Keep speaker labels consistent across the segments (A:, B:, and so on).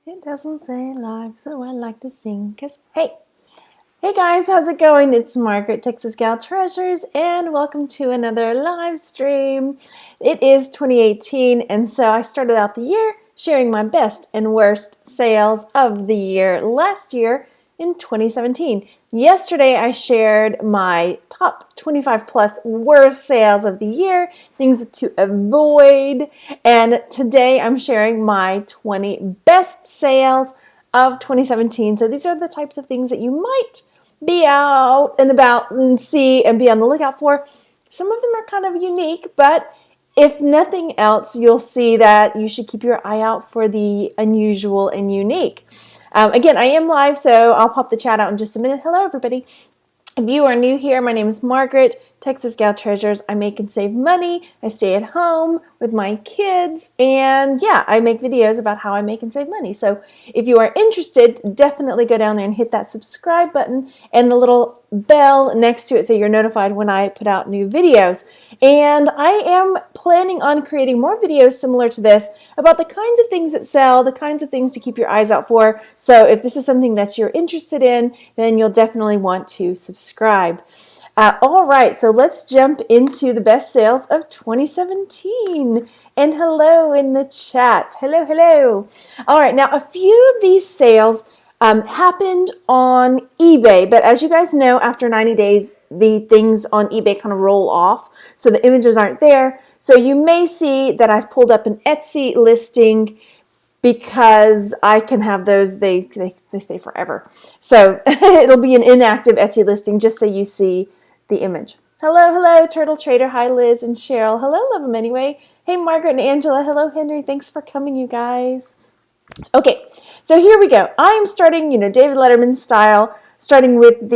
A: It doesn't say live, so I like to sing. Cause hey guys, how's it going? It's Margaret, Texas Gal Treasures, and welcome to another live stream. It is 2018, and so I started out the year sharing my best and worst sales of the year last year in 2017. Yesterday, I shared my top 25 plus worst sales of the year, things to avoid, and today I'm sharing my 20 best sales of 2017. So these are the types of things that you might be out and about and see and be on the lookout for. Some of them are kind of unique, but if nothing else, you'll see that you should keep your eye out for the unusual and unique. Again, I am live, so I'll pop the chat out in just a minute. Hello, everybody. If you are new here, my name is Margaret, Texas Gal Treasures. I make and save money. I stay at home with my kids, and yeah, I make videos about how I make and save money. So if you are interested, definitely go down there and hit that subscribe button and the little bell next to it so you're notified when I put out new videos. And I am planning on creating more videos similar to this about the kinds of things that sell, the kinds of things to keep your eyes out for. So if this is something that you're interested in, then you'll definitely want to subscribe. All right, so let's jump into the best sales of 2017. And hello in the chat. Hello, hello. All right, now a few of these sales happened on eBay, but as you guys know, after 90 days, the things on eBay kind of roll off, so the images aren't there. So you may see that I've pulled up an Etsy listing because I can have those, they stay forever. So it'll be an inactive Etsy listing just so you see the image. Hello, hello, Turtle Trader. Hi, Liz and Cheryl. Hello, love them anyway. Hey, Margaret and Angela. Hello, Henry. Thanks for coming, you guys. Okay, so here we go. I am starting, David Letterman style, starting with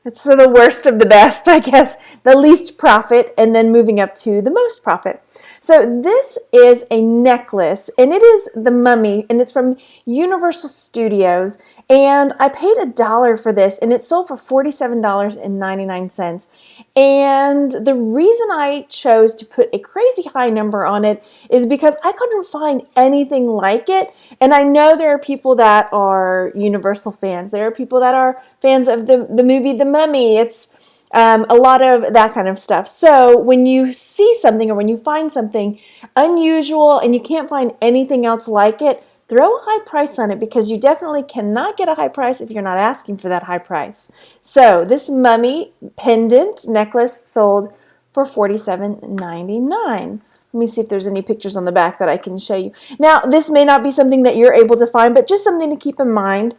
A: it's the worst of the best, I guess, the least profit, and then moving up to the most profit. So this is a necklace, and it is the Mummy, and it's from Universal Studios, and I paid $1 for this, and it sold for $47.99. And the reason I chose to put a crazy high number on it is because I couldn't find anything like it. And I know there are people that are Universal fans. There are people that are fans of the movie The Mummy. It's a lot of that kind of stuff. So when you see something or when you find something unusual and you can't find anything else like it, throw a high price on it because you definitely cannot get a high price if you're not asking for that high price. So this Mummy pendant necklace sold for $47.99. Let me see if there's any pictures on the back that I can show you. Now, this may not be something that you're able to find, but just something to keep in mind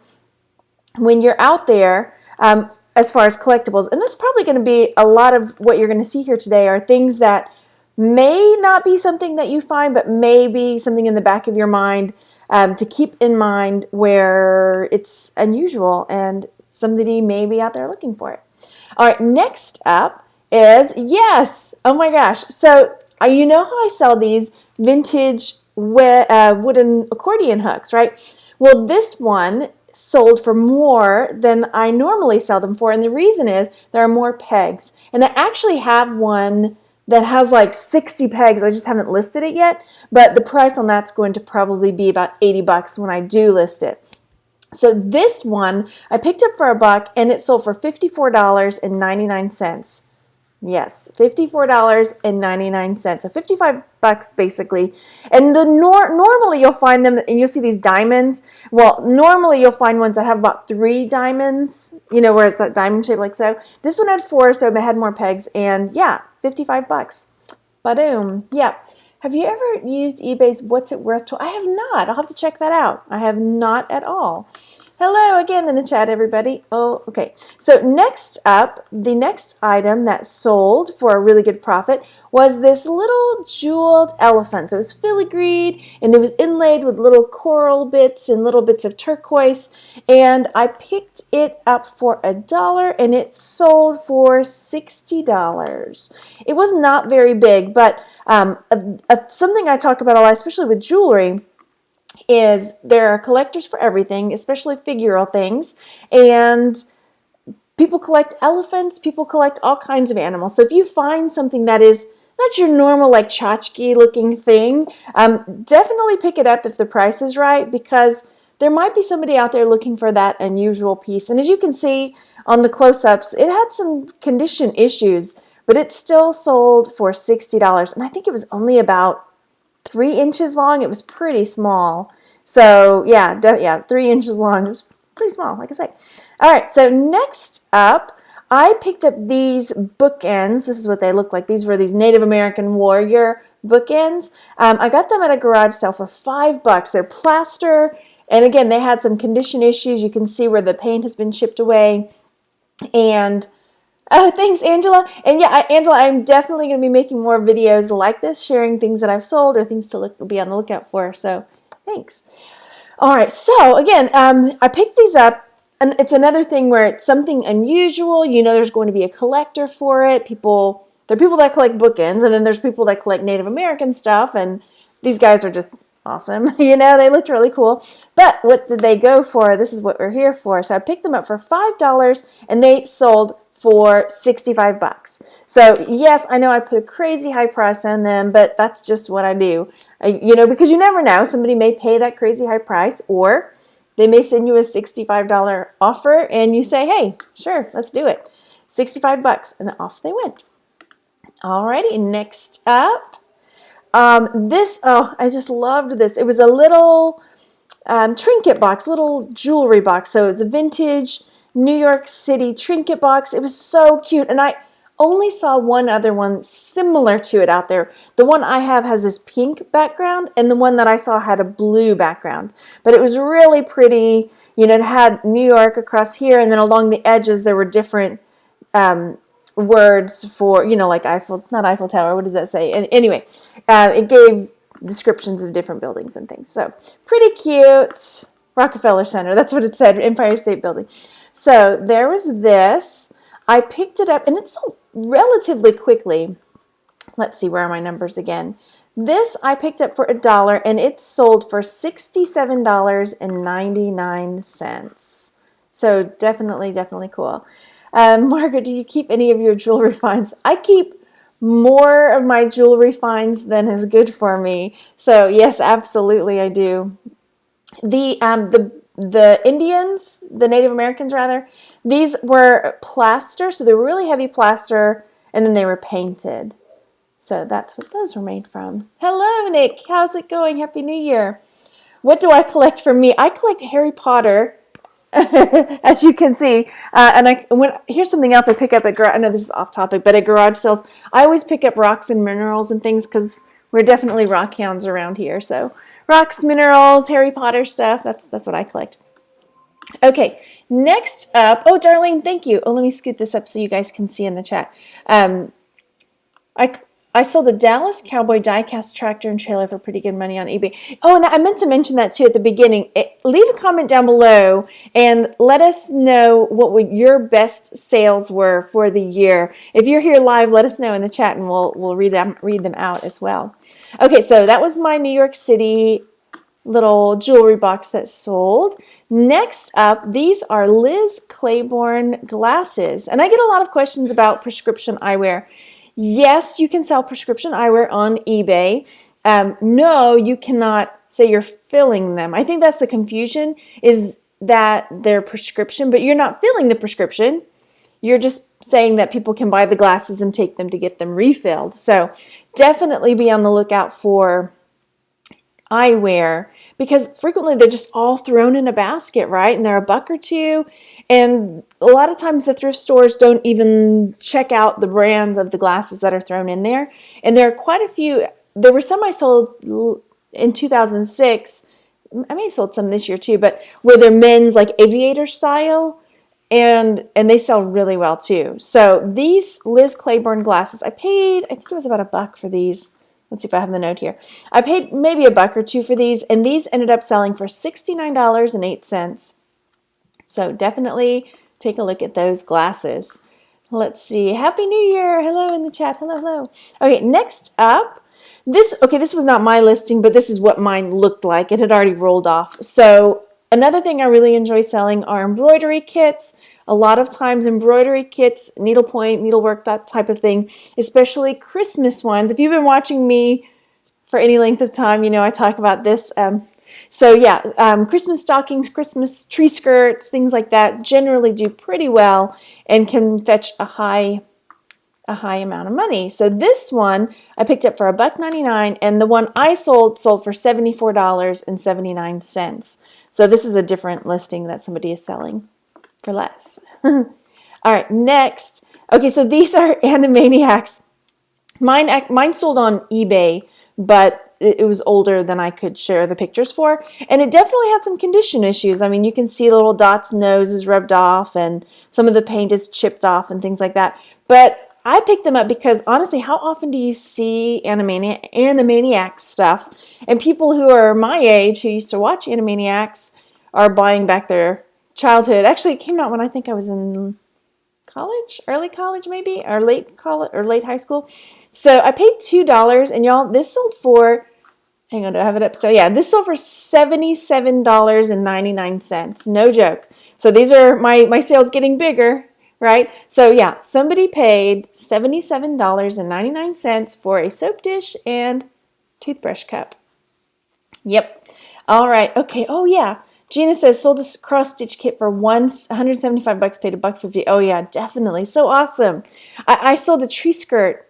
A: when you're out there as far as collectibles. And that's probably going to be a lot of what you're going to see here today are things that may not be something that you find, but maybe something in the back of your mind to keep in mind where it's unusual and somebody may be out there looking for it. All right, next up is, yes, oh my gosh. So you know how I sell these vintage wooden accordion hooks, right? Well, this one sold for more than I normally sell them for, and the reason is there are more pegs. And I actually have one that has like 60 pegs. I just haven't listed it yet, but the price on that's going to probably be about 80 bucks when I do list it. So this one I picked up for $1 and it sold for $54.99. Yes, $54.99. So 55 bucks basically. And the normally you'll find them, and you'll see these diamonds. Well, normally you'll find ones that have about 3 diamonds, where it's that diamond shape like so. This one had 4, so it had more pegs, and yeah, 55 bucks. Ba-doom. Yeah. Have you ever used eBay's What's It Worth tool? I have not. I'll have to check that out. I have not at all. Hello again in the chat, everybody. Oh, okay. So next up, the next item that sold for a really good profit was this little jeweled elephant. So it was filigreed, and it was inlaid with little coral bits and little bits of turquoise. And I picked it up for $1, and it sold for $60. It was not very big, but something I talk about a lot, especially with jewelry, is there are collectors for everything, especially figural things, and people collect elephants, people collect all kinds of animals. So if you find something that is not your normal like tchotchke looking thing, definitely pick it up if the price is right, because there might be somebody out there looking for that unusual piece. And as you can see on the close-ups, it had some condition issues, but it still sold for $60. And I think it was only about 3 inches long. It was pretty small. So yeah, 3 inches long. It was pretty small, like I say. All right, so next up, I picked up these bookends. This is what they look like. These were these Native American warrior bookends. I got them at a garage sale for $5. They're plaster, and again, they had some condition issues. You can see where the paint has been chipped away. And oh, thanks, Angela. And yeah, Angela, I'm definitely going to be making more videos like this, sharing things that I've sold or things to be on the lookout for. So thanks. All right, so again, I picked these up. And it's another thing where it's something unusual. You know, there's going to be a collector for it. There are people that collect bookends, and then there's people that collect Native American stuff, and these guys are just awesome. You know, they looked really cool. But what did they go for? This is what we're here for. So I picked them up for $5, and they sold for $65. So yes, I know I put a crazy high price on them, but that's just what I do. You know, because you never know. Somebody may pay that crazy high price, or they may send you a $65 offer and you say, hey, sure, let's do it. $65, and off they went. Alrighty, next up. I just loved this. It was a little trinket box, little jewelry box. So it's a vintage New York City trinket box. It was so cute. And I only saw one other one similar to it out there. The one I have has this pink background, and the one that I saw had a blue background. But it was really pretty. You know, it had New York across here, and then along the edges there were different words for, you know, like not Eiffel Tower, what does that say? And anyway, it gave descriptions of different buildings and things. So pretty cute. Rockefeller Center, that's what it said, Empire State Building. So there was this. I picked it up, and it sold relatively quickly. Let's see, where are my numbers again? This I picked up for $1, and it sold for $67.99. So definitely cool. Margaret, do you keep any of your jewelry finds? I keep more of my jewelry finds than is good for me. So yes, absolutely I do. The Indians, the Native Americans rather, these were plaster, so they were really heavy plaster, and then they were painted. So that's what those were made from. Hello, Nick. How's it going? Happy New Year. What do I collect for me? I collect Harry Potter, as you can see. Here's something else I pick up at I know this is off topic, but at garage sales, I always pick up rocks and minerals and things because we're definitely rock hounds around here. So rocks, minerals, Harry Potter stuff. That's what I collect. Okay, next up. Oh, Darlene, thank you. Oh, let me scoot this up so you guys can see in the chat. I sold a Dallas Cowboy die-cast tractor and trailer for pretty good money on eBay. Oh, and I meant to mention that too at the beginning. Leave a comment down below and let us know what your best sales were for the year. If you're here live, let us know in the chat, and we'll read them out as well. Okay, so that was my New York City little jewelry box that sold. Next up, these are Liz Claiborne glasses. And I get a lot of questions about prescription eyewear. Yes, you can sell prescription eyewear on eBay. No, you cannot say you're filling them. I think that's the confusion, is that they're prescription, but you're not filling the prescription. You're just saying that people can buy the glasses and take them to get them refilled. So definitely be on the lookout for eyewear, because frequently they're just all thrown in a basket, right? And they're $1 or $2. And a lot of times the thrift stores don't even check out the brands of the glasses that are thrown in there. And there are quite a few. There were some I sold in 2006. I may have sold some this year too, but where they're men's like aviator style, and they sell really well too. So these Liz Claiborne glasses, I think it was about $1 for these. Let's see if I have the note here. I paid maybe $1 or $2 for these, and these ended up selling for $69.08. So definitely take a look at those glasses. Let's see. Happy New Year. Hello in the chat. Hello. Okay, next up. This was not my listing, but this is what mine looked like. It had already rolled off. So another thing I really enjoy selling are embroidery kits. A lot of times embroidery kits, needlepoint, needlework, that type of thing, especially Christmas ones. If you've been watching me for any length of time, you know I talk about this. So yeah, Christmas stockings, Christmas tree skirts, things like that generally do pretty well and can fetch a high amount of money. So this one I picked up for $1.99, and the one I sold for $74.79. So this is a different listing that somebody is selling for less. All right, next. Okay, so these are Animaniacs. Mine sold on eBay, but it was older than I could share the pictures for, and it definitely had some condition issues. I mean, you can see the little Dot's nose is rubbed off, and some of the paint is chipped off and things like that. But I picked them up because, honestly, how often do you see Animaniacs stuff? And people who are my age, who used to watch Animaniacs, are buying back their childhood. Actually, it came out when I think I was in college, early college maybe, or late college, or late high school. So I paid $2, and y'all, this sold for, hang on, do I have it up? So yeah, this sold for $77.99. No joke. So these are my sales getting bigger, right? So yeah, somebody paid $77.99 for a soap dish and toothbrush cup. Yep. All right. Okay. Oh yeah. Gina says sold this cross stitch kit for $175, paid $1.50. Oh yeah, definitely. So awesome. I sold a tree skirt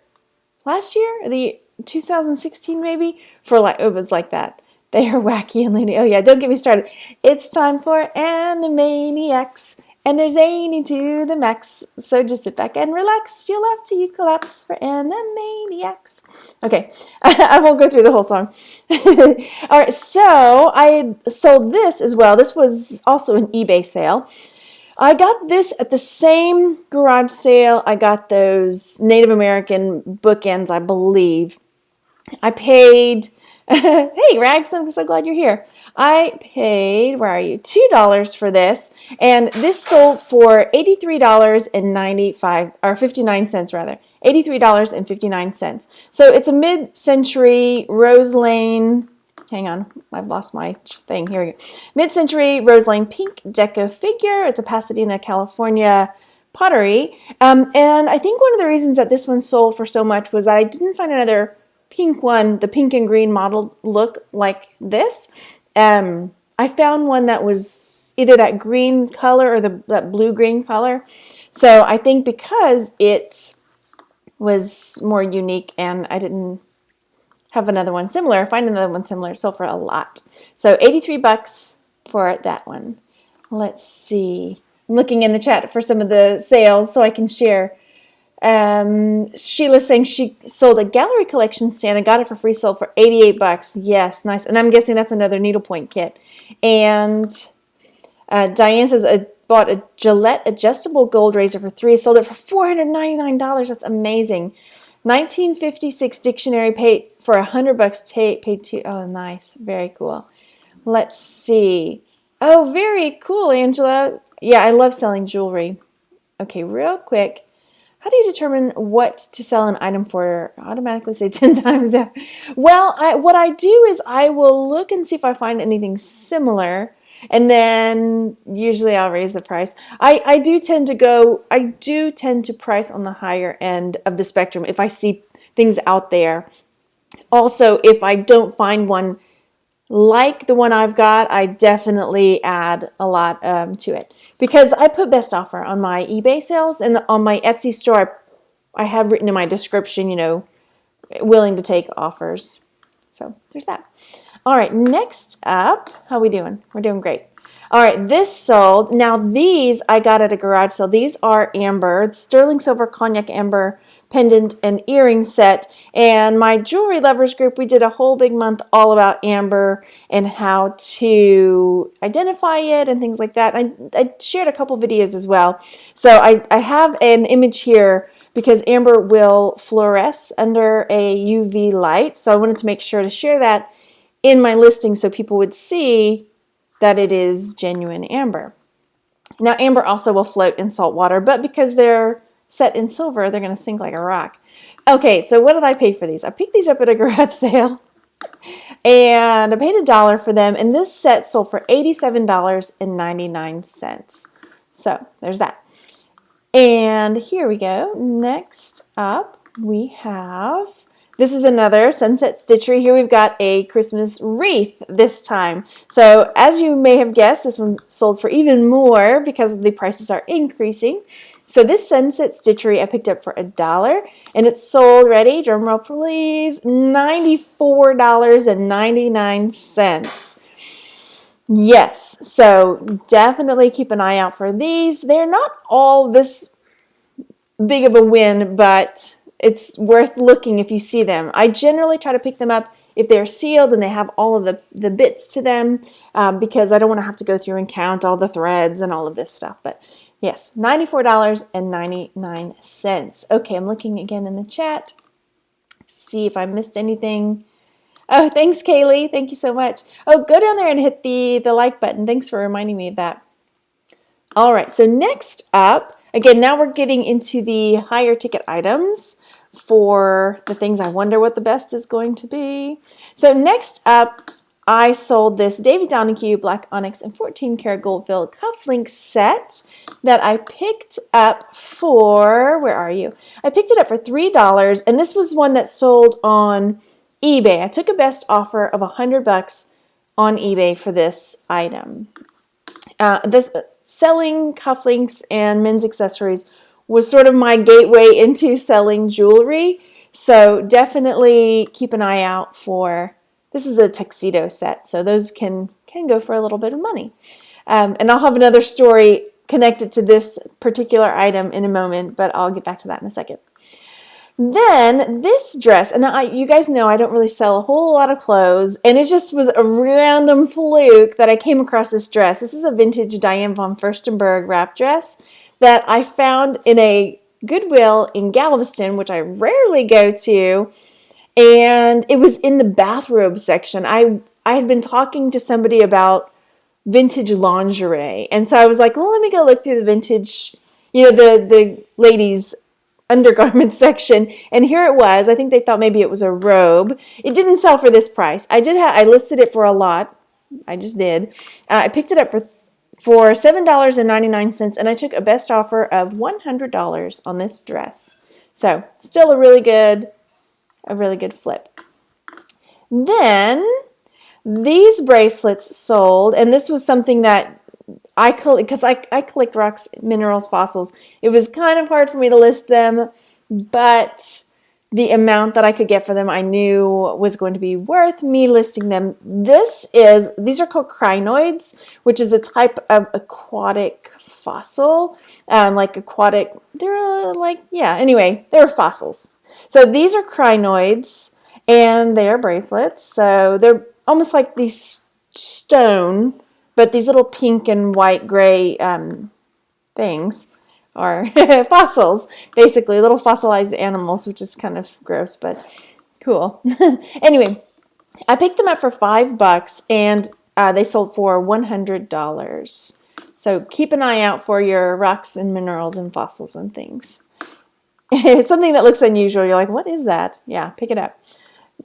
A: last year, the 2016 maybe, for like, it was like that. They are wacky and loony. Oh yeah, don't get me started. It's time for Animaniacs, and they're zany to the max. So just sit back and relax. You'll laugh till you collapse for Animaniacs. Okay, I won't go through the whole song. All right, so I sold this as well. This was also an eBay sale. I got this at the same garage sale. I got those Native American bookends, I believe. I paid, hey Rags, I'm so glad you're here. I paid, where are you, $2 for this, and this sold for $83.95, or 59 cents rather, $83.59. So it's a mid-century Rose Lane, hang on, I've lost my thing, here we go. Mid-century Rose Lane pink deco figure. It's a Pasadena, California pottery, and I think one of the reasons that this one sold for so much was that I didn't find another pink one, the pink and green model look like this. I found one that was either that green color or that blue-green color. So I think because it was more unique and I didn't have another one similar, find another one similar, sold for a lot. So $83 for that one. Let's see. I'm looking in the chat for some of the sales so I can share. Sheila's saying she sold a gallery collection stand and got it for free, sold for $88. Yes, nice. And I'm guessing that's another needlepoint kit. And Diane says I bought a Gillette adjustable gold razor for $3, sold it for $499. That's amazing. 1956 dictionary paid for $100. Paid $2. Oh, nice. Very cool. Let's see. Oh, very cool, Angela. Yeah, I love selling jewelry. Okay, real quick. How do you determine what to sell an item for? Automatically say 10 times that. Well, what I do is I will look and see if I find anything similar, and then usually I'll raise the price. I do tend to price on the higher end of the spectrum if I see things out there. Also, if I don't find one like the one I've got, I definitely add a lot to it. Because I put best offer on my eBay sales, and on my Etsy store, I have written in my description, willing to take offers. So there's that. All right, next up, how are we doing? We're doing great. All right, this sold. Now these I got at a garage sale. These are amber, sterling silver cognac amber pendant and earring set. And my jewelry lovers group, we did a whole big month all about amber and how to identify it and things like that. I shared a couple videos as well. So I have an image here because amber will fluoresce under a UV light. So I wanted to make sure to share that in my listing so people would see that it is genuine amber. Now amber also will float in salt water, but because they're set in silver, they're going to sink like a rock. Okay, so what did I pay for these? I picked these up at a garage sale, and I paid $1 for them, and this set sold for $87.99. So there's that. And here we go. Next up, we have This is another Sunset Stitchery. Here we've got a Christmas wreath this time. So as you may have guessed, this one sold for even more because the prices are increasing. So this Sunset Stitchery I picked up for $1, and it's sold, ready, drum roll please, $94.99. Yes, so definitely keep an eye out for these. They're not all this big of a win, but it's worth looking if you see them. I generally try to pick them up if they're sealed and they have all of the bits to them, because I don't want to have to go through and count all the threads and all of this stuff. But yes, $94.99. Okay, I'm looking again in the chat. See if I missed anything. Oh, thanks, Kaylee. Thank you so much. Oh, go down there and hit the like button. Thanks for reminding me of that. All right, so next up, again, now we're getting into the higher ticket items for the things I wonder what the best is going to be. So next up, I sold this Davy Donahue Black Onyx and 14 karat gold filled cufflink set that I picked up for, where are you? I picked it up for $3, and this was one that sold on eBay. I took a best offer of $100 on eBay for this item. Selling cufflinks and men's accessories was sort of my gateway into selling jewelry. So definitely keep an eye out for, this is a tuxedo set, so those can go for a little bit of money. And I'll have another story connected to this particular item in a moment, but I'll get back to that in a second. Then this dress, and you guys know I don't really sell a whole lot of clothes, and it just was a random fluke that I came across this dress. This is a vintage Diane von Furstenberg wrap dress that I found in a Goodwill in Galveston, which I rarely go to, and it was in the bathrobe section. I had been talking to somebody about vintage lingerie, and so I was like, well, let me go look through the vintage, the ladies' undergarment section, and here it was. I think they thought maybe it was a robe. It didn't sell for this price. I listed it for a lot. I just did. I picked it up for $7.99, and I took a best offer of $100 on this dress. So still a really good flip. Then these bracelets sold, and this was something that I collect rocks, minerals, fossils. It was kind of hard for me to list them, but the amount that I could get for them I knew was going to be worth me listing them. These are called crinoids, which is a type of aquatic fossil, they're fossils. So these are crinoids, and they are bracelets. So they're almost like these stone, but these little pink and white gray things are fossils, basically little fossilized animals, which is kind of gross, but cool. Anyway, I picked them up for $5, and they sold for $100. So keep an eye out for your rocks and minerals and fossils and things. It's something that looks unusual. You're like, what is that? Yeah, pick it up.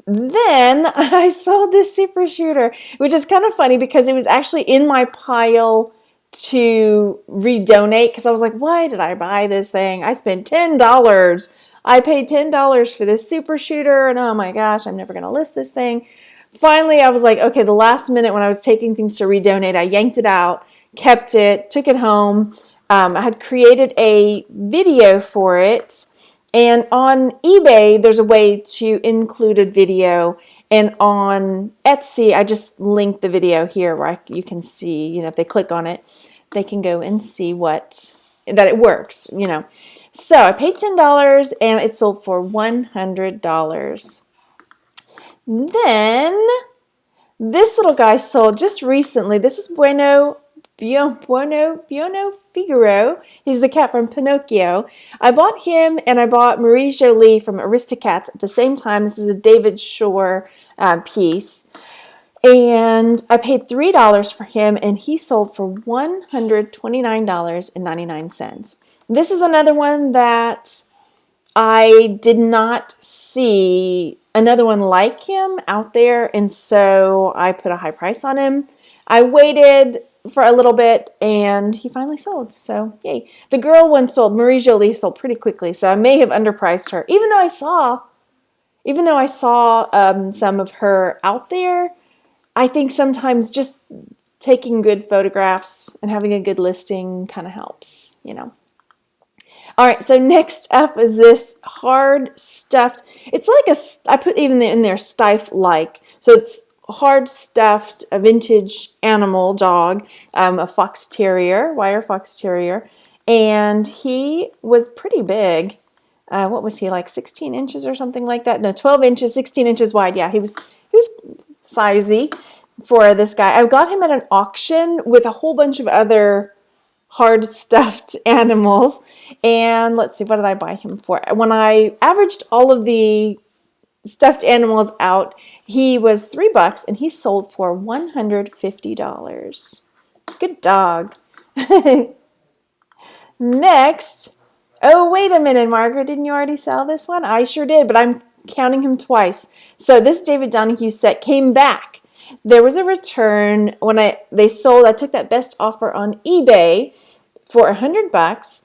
A: Then I sold this super shooter, which is kind of funny because it was actually in my pile to redonate, because I was like, why did I buy this thing? I spent $10. I paid $10 for this super shooter, and oh my gosh, I'm never going to list this thing. Finally, I was like, okay, the last minute when I was taking things to redonate, I yanked it out, kept it, took it home. I had created a video for it. And on eBay, there's a way to include a video. And on Etsy, I just linked the video here where you can see, if they click on it, they can go and see that it works, So I paid $10 and it sold for $100. Then this little guy sold just recently. This is Buono Figaro. He's the cat from Pinocchio. I bought him, and I bought Marie Jolie from Aristocats at the same time. This is a David Shore piece. And I paid $3 for him, and he sold for $129.99. This is another one that I did not see another one like him out there, and so I put a high price on him. I waited for a little bit, and he finally sold, so yay. The girl one sold, Marie Jolie sold pretty quickly, so I may have underpriced her, even though I saw even though I saw some of her out there, I think sometimes just taking good photographs and having a good listing kind of helps, you know. All right, so next up is this hard stuffed. It's like I put even in there Stife-like. So it's hard stuffed, a vintage animal dog, a fox terrier, wire fox terrier, and he was pretty big. What was he, like 16 inches or something like that? No, 12 inches, 16 inches wide. Yeah, he was sizey for this guy. I got him at an auction with a whole bunch of other hard stuffed animals. And let's see, what did I buy him for? When I averaged all of the stuffed animals out, he was $3 and he sold for $150. Good dog. Next. Oh, wait a minute, Margaret. Didn't you already sell this one? I sure did, but I'm counting him twice. So this David Donahue set came back. There was a return when they sold. I took that best offer on eBay for $100,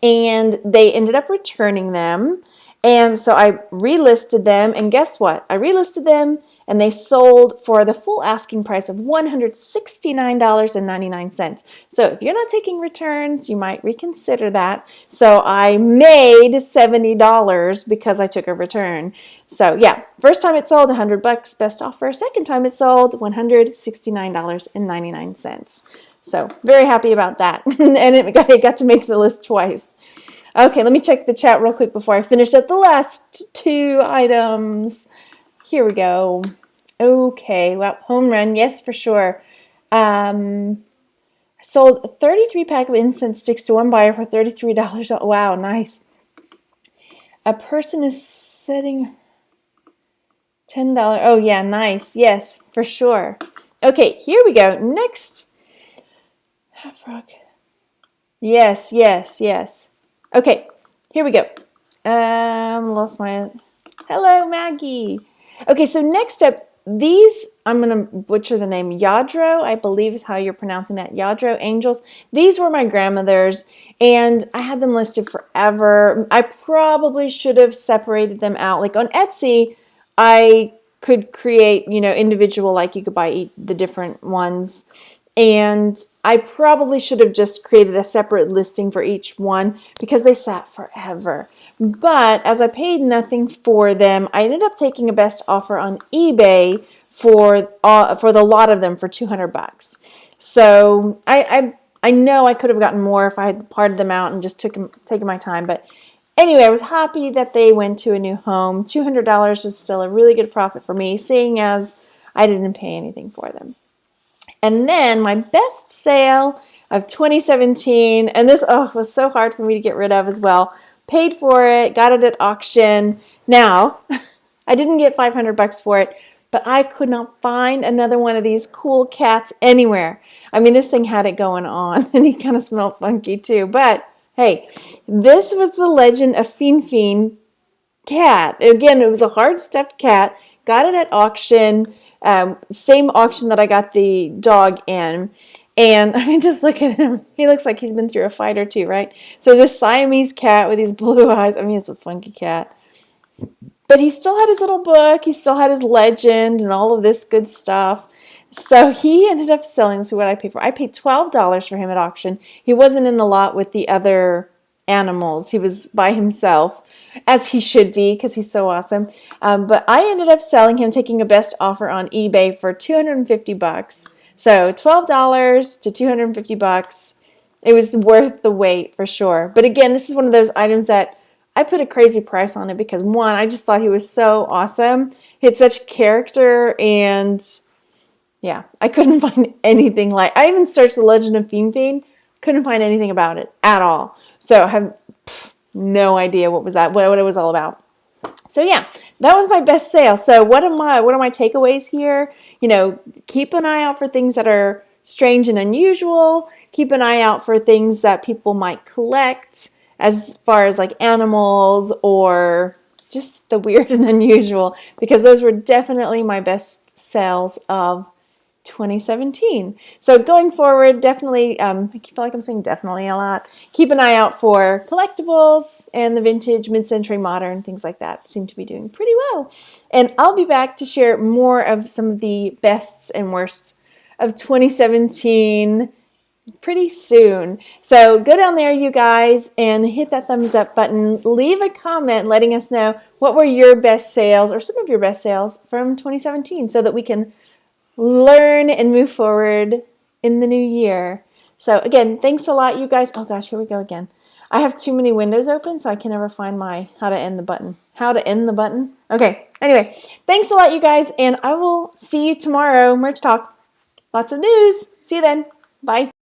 A: and they ended up returning them. And so I relisted them, and guess what? I relisted them, and they sold for the full asking price of $169.99. So if you're not taking returns, you might reconsider that. So I made $70 because I took a return. So yeah, first time it sold, $100, best offer. Second time it sold, $169.99. So very happy about that. And it got to make the list twice. Okay, let me check the chat real quick before I finish up the last two items. Here we go. Okay, well, home run, yes, for sure. I sold a 33 pack of incense sticks to one buyer for $33. Wow, nice. A person is setting $10. Oh, yeah, nice. Yes, for sure. Okay, here we go. Next. Half frog. Yes, yes, yes. Okay, here we go. Lost my... Hello, Maggie. Okay, so next up, these, I'm going to butcher the name, Yadro, I believe is how you're pronouncing that, Yadro angels. These were my grandmother's, and I had them listed forever. I probably should have separated them out. Like on Etsy, I could create, you know, individual, like you could buy the different ones. And I probably should have just created a separate listing for each one because they sat forever. But as I paid nothing for them, I ended up taking a best offer on eBay for the lot of them for $200. So I know I could have gotten more if I had parted them out and just taken my time. But anyway, I was happy that they went to a new home. $200 was still a really good profit for me, seeing as I didn't pay anything for them. And then my best sale of 2017, and this was so hard for me to get rid of as well. Paid for it, got it at auction. Now, I didn't get $500 for it, but I could not find another one of these cool cats anywhere. I mean, this thing had it going on, and he kind of smelled funky too. But hey, this was the Legend of Fin cat. Again, it was a hard stuffed cat. Got it at auction. Same auction that I got the dog in. And I mean, just look at him. He looks like he's been through a fight or two, right? So this Siamese cat with these blue eyes. I mean, it's a funky cat. But he still had his little book. He still had his legend and all of this good stuff. So he ended up selling. So what I paid for? I paid $12 for him at auction. He wasn't in the lot with the other animals. He was by himself, as he should be because he's so awesome. But I ended up selling him, taking a best offer on eBay for $250. So $12 to $250. It was worth the wait for sure. But again, this is one of those items that I put a crazy price on it because one, I just thought he was so awesome. He had such character, and yeah, I couldn't find anything like. I even searched the Legend of Fin, couldn't find anything about it at all. So I have no idea what it was all about. So yeah, that was my best sale. So what are my takeaways here? You know, keep an eye out for things that are strange and unusual. Keep an eye out for things that people might collect, as far as like animals or just the weird and unusual, because those were definitely my best sales of 2017. So going forward, definitely, I feel like I'm saying definitely a lot. Keep an eye out for collectibles and the vintage, mid-century, modern, things like that seem to be doing pretty well. And I'll be back to share more of some of the bests and worsts of 2017 pretty soon. So go down there, you guys, and hit that thumbs up button. Leave a comment letting us know what were your best sales or some of your best sales from 2017 so that we can learn and move forward in the new year. So again, thanks a lot, you guys. Oh gosh, here we go again. I have too many windows open, so I can never find my how to end the button. How to end the button? Okay, anyway, thanks a lot, you guys, and I will see you tomorrow. Merch Talk. Lots of news. See you then. Bye.